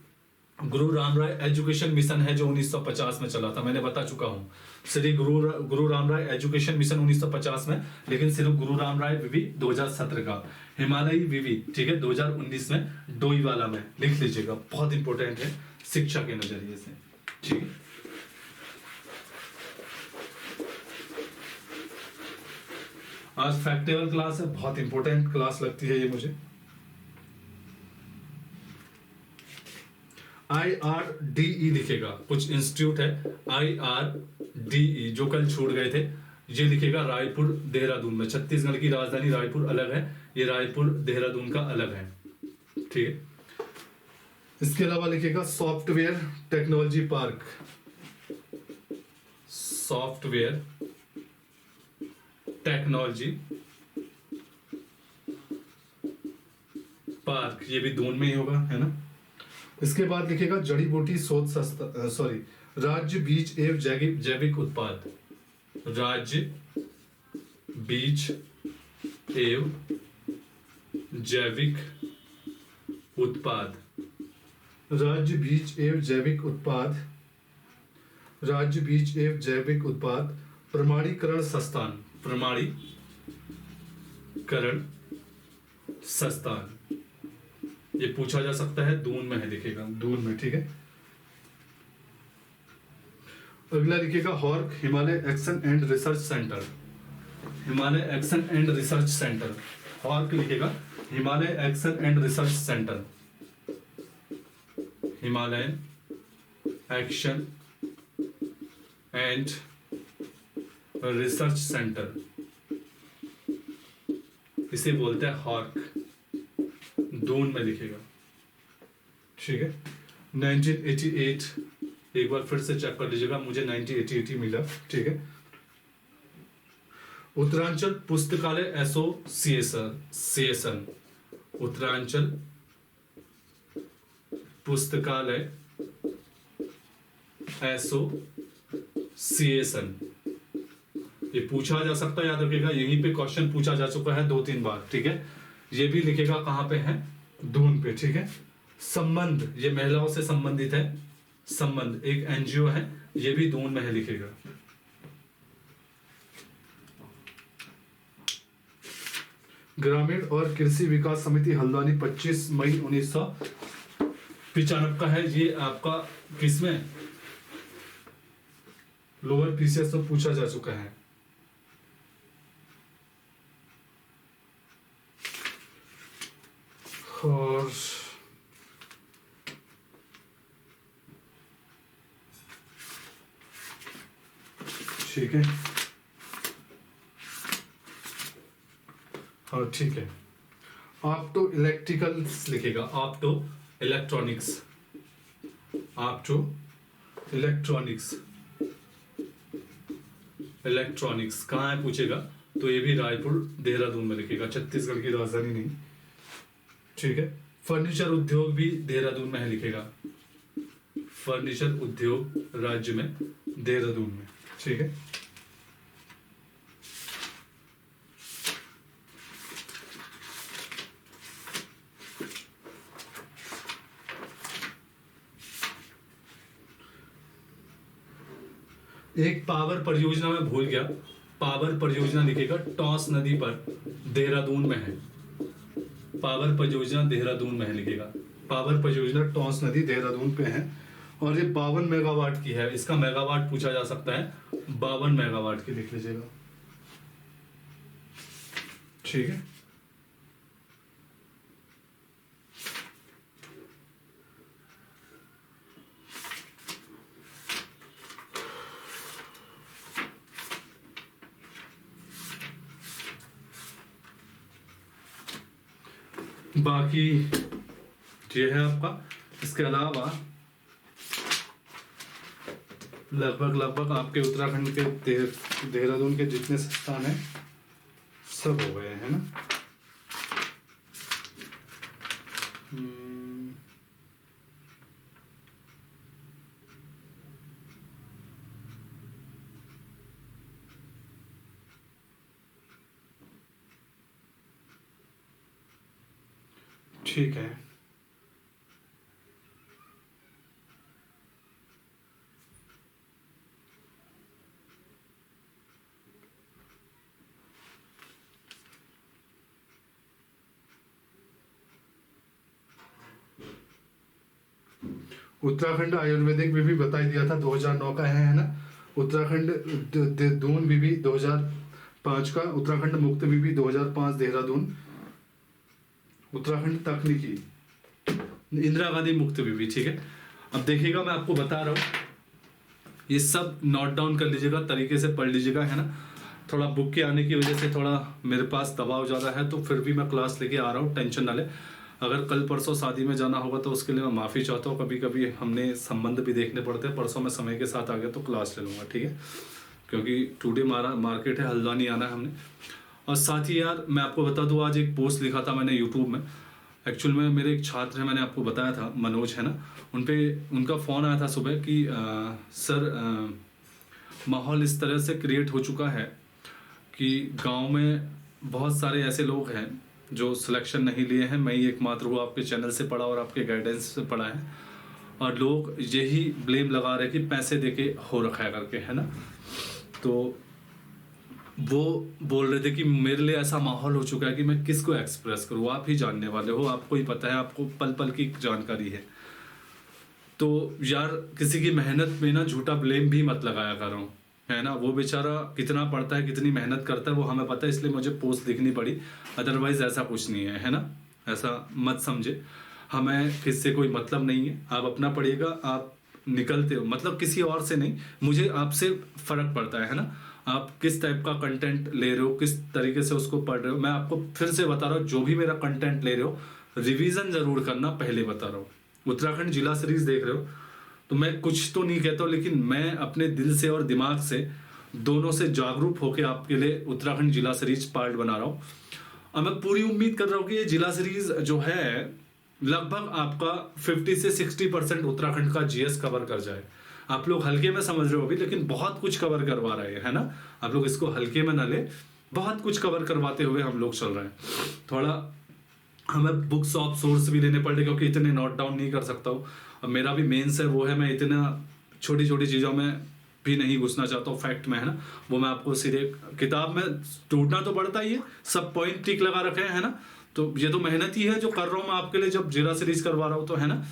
गुरु राम राय एजुकेशन मिशन है जो 1950 में चला था, मैंने बता चुका हूँ। श्री गुरु राम राय एजुकेशन मिशन 1950 में, लेकिन श्री गुरु राम राय वीवी 2017 का। हिमालयी वीवी, ठीक है, 2019 में, डोईवाला में, लिख लीजिएगा, बहुत इंपॉर्टेंट है शिक्षा के नजरिए से, ठीक है। आज फैक्टेबल क्लास है, बहुत इंपॉर्टेंट क्लास लगती है ये मुझे। IRDE लिखेगा, कुछ इंस्टीट्यूट है IRDE जो कल छूट गए थे, ये लिखेगा रायपुर देहरादून में, छत्तीसगढ़ की राजधानी रायपुर अलग है, ये रायपुर देहरादून का अलग है, ठीक है। इसके अलावा लिखेगा software technology park, software technology park, ये भी दून में ही होगा, है ना। इसके बाद लिखेगा जड़ी बूटी शोध संस्था, सॉरी, राज्य बीज एवं जैविक उत्पाद, राज्य बीज एवं जैविक उत्पाद, राज्य बीज एवं जैविक उत्पाद, राज्य बीज एवं जैविक उत्पाद प्रमाणीकरण संस्थान, प्रमाणीकरण संस्थान, ये पूछा जा सकता है, दून में है, लिखेगा दून में, ठीक है। अगला लिखेगा हॉर्क Himalaya action and research centre, Himalaya action and research centre, हॉर्क लिखेगा Himalaya action and research centre, Himalaya action and research centre, इसे बोलते हैं हॉर्क, दून में लिखेगा, ठीक है। 1988, एक बार फिर से चेक कर लीजिएगा, मुझे 1988 मिला, ठीक है। उत्तरांचल पुस्तकालय एसोसिएशन, उत्तरांचल पुस्तकालय एसोसिएशन, ये पूछा जा सकता है, याद रखिएगा, यहीं पे क्वेश्चन पूछा जा चुका है 2-3 बार, ठीक है। ये भी लिखेगा कहां पे है, दून पे, ठीक है। संबंध, ये महिलाओं से संबंधित है, संबंध एक एनजीओ है, ये भी दून में है, लिखेगा। ग्रामीण और कृषि विकास समिति हल्द्वानी 25 मई 1995 का है, ये आपका किसमें, लोअर पीसीएस तो पूछा जा चुका है। और ठीक है, हाँ ठीक है। ऑप्टो इलेक्ट्रिकल्स लिखेगा, opto electronics, opto electronics, electronics कहाँ है पूछेगा, तो ये भी रायपुर देहरादून में लिखेगा, छत्तीसगढ़ की राजधानी नहीं, ठीक है। फर्नीचर उद्योग भी देहरादून में है, लिखेगा, फर्नीचर उद्योग राज्य में देहरादून में, ठीक है। एक पावर परियोजना में भूल गया, पावर परियोजना लिखेगा, टॉस नदी पर देहरादून में है। पावर परियोजना देहरादून में है लिखेगा। पावर परियोजना टॉस नदी देहरादून पे है और ये 52 मेगावाट की है। इसका मेगावाट पूछा जा सकता है, 52 मेगावाट की लिख लीजिएगा, ठीक है। बाकी ये है आपका। इसके अलावा लगभग आपके उत्तराखंड के देहरादून के जितने स्थान हैं सब हो गए हैं ना। ठीक है। उत्तराखंड आयुर्वेदिक भी बता ही दिया था, 2009 का है ना। उत्तराखंड दून भी 2005 का। उत्तराखंड मुक्त भी 2005 देहरादून। उत्तराखंड तकनीकी इंदिरा गांधी मुक्त भी, ठीक है। अब देखिएगा मैं आपको बता रहा हूँ, ये सब नोट डाउन कर लीजिएगा, तरीके से पढ़ लीजिएगा, है ना। थोड़ा बुक के आने की वजह से थोड़ा मेरे पास दबाव ज़्यादा है, तो फिर भी मैं क्लास लेके आ रहा हूँ, टेंशन ना ले। अगर कल परसों शादी में जाना होगा तो उसके लिए मैं माफ़ी चाहता हूँ। कभी कभी हमने संबंध भी देखने पड़ते हैं। परसों मैं समय के साथ आ गया तो क्लास ले लूँगा, ठीक है। क्योंकि टुडे मार्केट है, हल्द्वानी आना है हमने। और साथ ही यार मैं आपको बता दूँ, आज एक पोस्ट लिखा था मैंने यूट्यूब में। एक्चुअल में मेरे एक छात्र हैं, मैंने आपको बताया था, मनोज है ना, उनका फ़ोन आया था सुबह कि सर माहौल इस तरह से क्रिएट हो चुका है कि गांव में बहुत सारे ऐसे लोग हैं जो सिलेक्शन नहीं लिए हैं। मैं ही एकमात्र हूँ, आपके चैनल से पढ़ा और आपके गाइडेंस से पढ़ा है, और लोग यही ब्लेम लगा रहे कि पैसे देके हो रखा है करके, है ना। तो वो बोल रहे थे कि मेरे लिए ऐसा माहौल हो चुका है कि मैं किसको एक्सप्रेस करूँ। आप ही जानने वाले हो, आपको ही पता है, आपको पल पल की जानकारी है। तो यार किसी की मेहनत में ना झूठा ब्लेम भी मत लगाया करो, है ना। वो बेचारा कितना पढ़ता है, कितनी मेहनत करता है, वो हमें पता है, इसलिए मुझे पोस्ट लिखनी पड़ी। अदरवाइज ऐसा कुछ नहीं है ना, ऐसा मत समझे। हमें किससे कोई मतलब नहीं है। आप अपना पढ़िएगा, आप निकलते हो, मतलब किसी और से नहीं, मुझे आपसे फर्क पड़ता है ना। आप किस टाइप का कंटेंट ले रहे हो, किस तरीके से उसको पढ़ रहे हो। मैं आपको फिर से बता रहा हूँ, जो भी मेरा कंटेंट ले रहे हो रिवीजन जरूर करना, पहले बता रहा हूँ। उत्तराखंड जिला सीरीज देख रहे हो तो मैं कुछ तो नहीं कहता हूँ, लेकिन मैं अपने दिल से और दिमाग से दोनों से जागरूक होकर आपके लिए उत्तराखंड जिला सीरीज पार्ट बना रहा हूँ। और मैं पूरी उम्मीद कर रहा हूँ कि ये जिला सीरीज जो है लगभग आपका 50 से 60% उत्तराखंड का जीएस कवर कर जाए। आप लोग हल्के में समझ रहे हो अभी, लेकिन बहुत कुछ कवर करवा रहे हैं, है ना। आप लोग इसको हल्के में ना ले, बहुत कुछ कवर करवाते हुए हम लोग चल रहे हैं। थोड़ा हमें बुक्स ऑफ सोर्स भी लेने पड़े, क्योंकि इतने नोट डाउन नहीं कर सकता हूँ। अब मेरा भी मेंस है, वो है, मैं इतना छोटी छोटी चीज़ों में भी नहीं घुसना चाहता हूँ, फैक्ट में, है ना। वो मैं आपको सीधे किताब में टूटना तो पड़ता ही है, सब पॉइंट टिक लगा रखे हैं, है ना। तो ये तो मेहनत ही है जो कर रहा हूँ मैं आपके लिए, जब जिला सीरीज करवा रहा हूँ तो, है ना।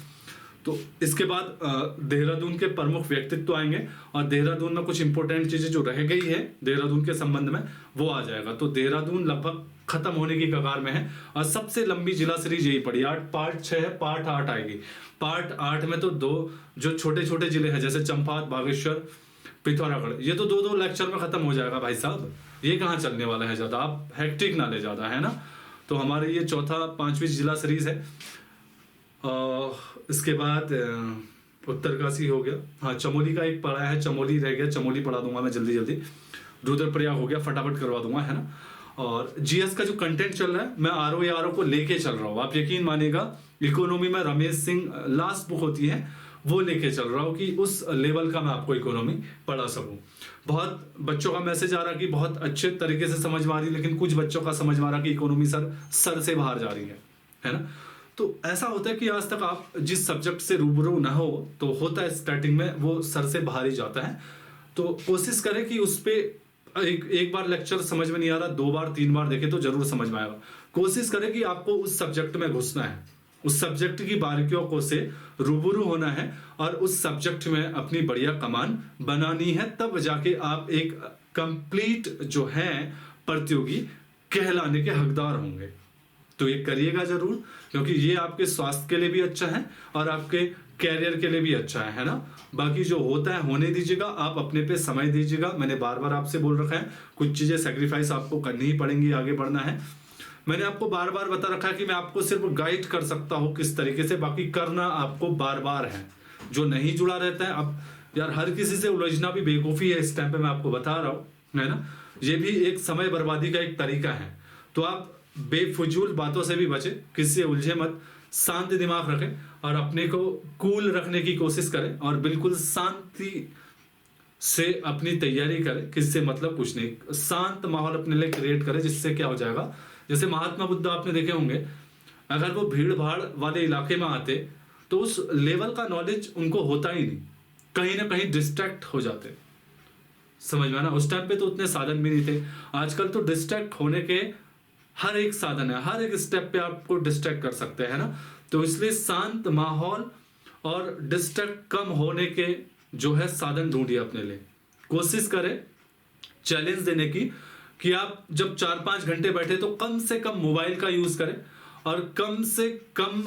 तो इसके बाद देहरादून के प्रमुख व्यक्तित्व आएंगे, और देहरादून में कुछ इंपॉर्टेंट चीजें जो रह गई है देहरादून के संबंध में वो आ जाएगा। तो देहरादून लगभग खत्म होने की कगार में है, और सबसे लंबी जिला सीरीज यही पड़ी। 8 पार्ट 6 है, पार्ट 8 आएगी। पार्ट 8 में तो 2 जो छोटे छोटे जिले हैं, जैसे चंपावत, बागेश्वर, पिथौरागढ़, ये तो 2-2 लेक्चर में खत्म हो जाएगा भाई साहब। ये कहाँ चलने वाला है ज्यादा, आप हेक्टिक ना ले ज्यादा, है ना। तो हमारे ये चौथा 5वीं जिला सीरीज है। इसके बाद उत्तरकाशी हो गया, हाँ चमोली का एक पढ़ा है, चमोली रह गया, चमोली पढ़ा दूंगा मैं जल्दी जल्दी। रुद्रप्रयाग हो गया, फटाफट करवा दूंगा, है ना। और जीएस का जो कंटेंट चल रहा है, मैं आरओ को लेके चल रहा हूँ। आप यकीन मानिएगा, इकोनॉमी में रमेश सिंह लास्ट बुक होती है वो लेके चल रहा हूँ, कि उस लेवल का मैं आपको इकोनॉमी पढ़ा सकूँ। बहुत बच्चों का मैसेज आ रहा कि बहुत अच्छे तरीके से समझ में आ रही, लेकिन कुछ बच्चों का समझ में आ रहा कि इकोनॉमी सर से बाहर जा रही है ना। तो ऐसा होता है कि आज तक आप जिस सब्जेक्ट से रूबरू ना हो, तो होता है स्टार्टिंग में वो सर से बाहर ही जाता है। तो कोशिश करें कि उस पे एक बार लेक्चर समझ में नहीं आ रहा, 2 बार 3 बार देखे तो जरूर समझ में आएगा। कोशिश करें कि आपको उस सब्जेक्ट में घुसना है, उस सब्जेक्ट की बारीकियों को से रूबरू होना है और उस सब्जेक्ट में अपनी बढ़िया कमान बनानी है, तब जाके आप एक कंप्लीट जो है प्रतियोगी कहलाने के हकदार होंगे। तो ये करिएगा जरूर, क्योंकि ये आपके स्वास्थ्य के लिए भी अच्छा है और आपके कैरियर के लिए भी अच्छा है ना। बाकी जो होता है होने दीजिएगा, आप अपने पे समय दीजिएगा। मैंने बार बार आपसे बोल रखा है, कुछ चीजें सेक्रीफाइस आपको करनी ही पड़ेंगी, आगे बढ़ना है। मैंने आपको बार बार बता रखा है कि मैं आपको सिर्फ गाइड कर सकता हूं किस तरीके से, बाकी करना आपको बार बार है। जो नहीं जुड़ा रहता है, अब यार हर किसी से उलझना भी बेवकूफी है इस टाइम पे, मैं आपको बता रहा हूं, है ना। ये भी एक समय बर्बादी का एक तरीका है। तो आप बेफजूल बातों से भी बचे, किसी से उलझे मत, शांत दिमाग रखें और अपने को कूल रखने की कोशिश करें और बिल्कुल शांति से अपनी तैयारी करें। किससे मतलब कुछ नहीं, शांत माहौल अपने लिए क्रिएट करें, जिससे क्या हो जाएगा, जैसे महात्मा बुद्ध आपने देखे होंगे, अगर वो भीड़ भाड़ वाले इलाके में आते तो उस लेवल का नॉलेज उनको होता ही नहीं, कहीं ना कहीं डिस्ट्रैक्ट हो जाते। समझ में ना, उस टाइम पे तो उतने साधन भी नहीं थे। आजकल तो डिस्ट्रैक्ट होने के हर एक साधन है, हर एक स्टेप पे आपको डिस्ट्रैक्ट कर सकते हैं ना। तो इसलिए शांत माहौल और डिस्ट्रैक्ट कम होने के जो है साधन ढूंढिए अपने लिए। कोशिश करें चैलेंज देने की कि आप जब 4-5 घंटे बैठे तो कम से कम मोबाइल का यूज करें और कम से कम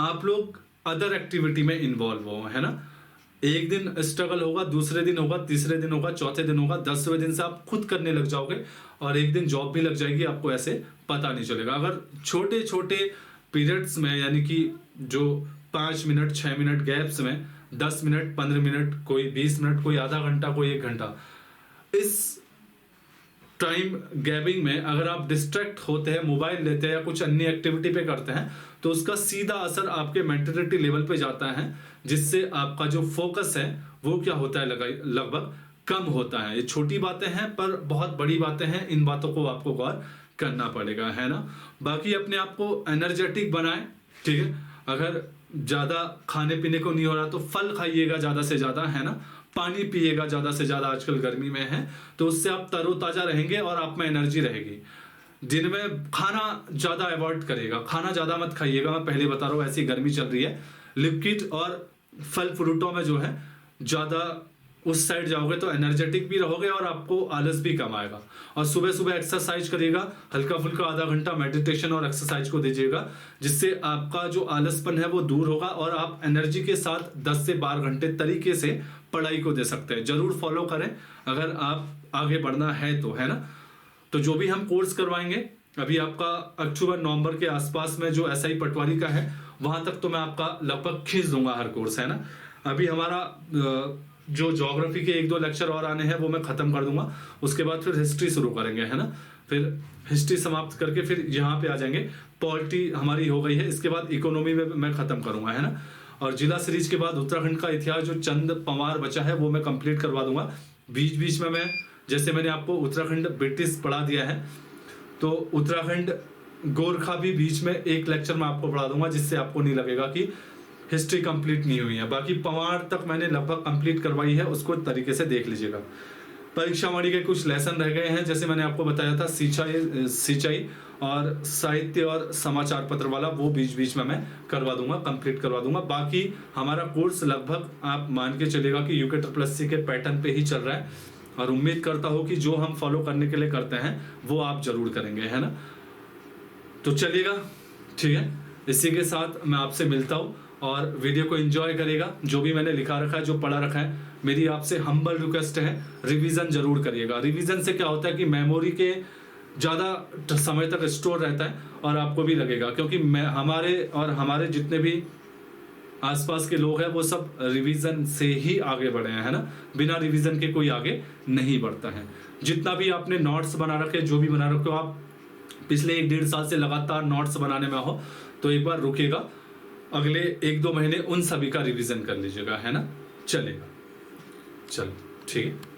आप लोग अदर एक्टिविटी में इन्वॉल्व हो, है ना। एक दिन स्ट्रगल होगा, दूसरे दिन होगा, तीसरे दिन होगा, चौथे दिन होगा, 10वें दिन से आप खुद करने लग जाओगे और एक दिन जॉब भी लग जाएगी, आपको ऐसे पता नहीं चलेगा। अगर छोटे छोटे पीरियड्स में, यानी कि जो 5 मिनट 6 मिनट गैप्स में 10 मिनट 15 मिनट, कोई 20 मिनट, कोई आधा घंटा, कोई 1 घंटा, इस टाइम गैपिंग में अगर आप डिस्ट्रैक्ट होते हैं, मोबाइल लेते हैं या कुछ अन्य एक्टिविटी पे करते हैं, तो उसका सीधा असर आपके मेंटलिटी लेवल पे जाता है, जिससे आपका जो फोकस है वो क्या होता है, लगभग कम होता है। ये छोटी बातें हैं पर बहुत बड़ी बातें हैं, इन बातों को आपको गौर करना पड़ेगा, है ना। बाकी अपने आप को एनर्जेटिक बनाएं, ठीक है। अगर ज्यादा खाने पीने को नहीं हो रहा तो फल खाइएगा ज्यादा से ज्यादा, है ना। पानी पिएगा ज्यादा से ज्यादा, आजकल गर्मी में है तो उससे आप तरोताजा रहेंगे और आप में एनर्जी रहेगी। दिन में खाना ज्यादा अवॉइड करेगा, खाना ज्यादा मत खाइएगा, मैं पहले बता रहा हूँ, ऐसी गर्मी चल रही है। लिक्विड और फल फ्रूटों में जो है ज्यादा उस साइड जाओगे तो एनर्जेटिक भी रहोगे और आपको आलस भी कम आएगा। और सुबह सुबह एक्सरसाइज करिएगा, हल्का फुल्का आधा घंटा मेडिटेशन और एक्सरसाइज को दीजिएगा, जिससे आपका जो आलसपन है वो दूर होगा और आप एनर्जी के साथ 10 से 12 घंटे तरीके से पढ़ाई को दे सकते हैं। जरूर फॉलो करें अगर आप आगे बढ़ना है तो, है ना। तो जो भी हम कोर्स करवाएंगे, अभी आपका अक्टूबर नवंबर के आसपास में जो SI पटवारी का है, वहां तक तो मैं आपका लगभग खींच दूंगा हर कोर्स, है ना। अभी हमारा जो ज्योग्राफी के 1-2 लेक्चर और आने हैं वो मैं खत्म कर दूंगा, उसके बाद फिर हिस्ट्री शुरू करेंगे, है ना। फिर हिस्ट्री समाप्त करके फिर यहाँ पे आ जाएंगे, पॉलिटी हमारी हो गई है, इसके बाद इकोनॉमी में मैं खत्म करूंगा, है ना। और जिला सीरीज के बाद उत्तराखंड का इतिहास जो चंद पंवार बचा है वो मैं कंप्लीट करवा दूंगा। बीच बीच में मैं, जैसे मैंने आपको उत्तराखंड ब्रिटिश पढ़ा दिया है, तो उत्तराखंड गोरखा भी बीच में एक लेक्चर में आपको पढ़ा दूंगा, जिससे आपको नहीं लगेगा कि हिस्ट्री कंप्लीट नहीं हुई है। बाकी पंवार तक मैंने लगभग कंप्लीट करवाई है, उसको तरीके से देख लीजिएगा। परीक्षा वाणी के कुछ लेसन रह गए हैं, जैसे मैंने आपको बताया था सिंचाई और साहित्य और समाचार पत्र वाला, वो बीच बीच में मैं करवा दूंगा, कंप्लीट करवा दूंगा। बाकी हमारा कोर्स लगभग आप मान के चलेगा कि UKSSC के पैटर्न पे ही चल रहा है और उम्मीद करता हूँ कि जो हम फॉलो करने के लिए करते हैं वो आप जरूर करेंगे, है ना। तो चलिएगा, ठीक है। इसी के साथ मैं आपसे मिलता हूँ और वीडियो को एंजॉय करेगा। जो भी मैंने लिखा रखा है, जो पढ़ा रखा है, मेरी आपसे हम्बल रिक्वेस्ट है, रिवीजन जरूर करिएगा। रिवीजन से क्या होता है कि मेमोरी के ज़्यादा समय तक स्टोर रहता है और आपको भी लगेगा, क्योंकि हमारे जितने भी आसपास के लोग हैं वो सब रिवीजन से ही आगे बढ़े हैं, है ना। बिना रिवीजन के कोई आगे नहीं बढ़ता है। जितना भी आपने नोट्स बना रखे, जो भी बना रखे हो, आप पिछले 1-1.5 साल से लगातार नोट्स बनाने में हो तो एक बार रुकिएगा, अगले 1-2 महीने उन सभी का रिवीजन कर लीजिएगा, है ना। चलेगा, चलो ठीक है।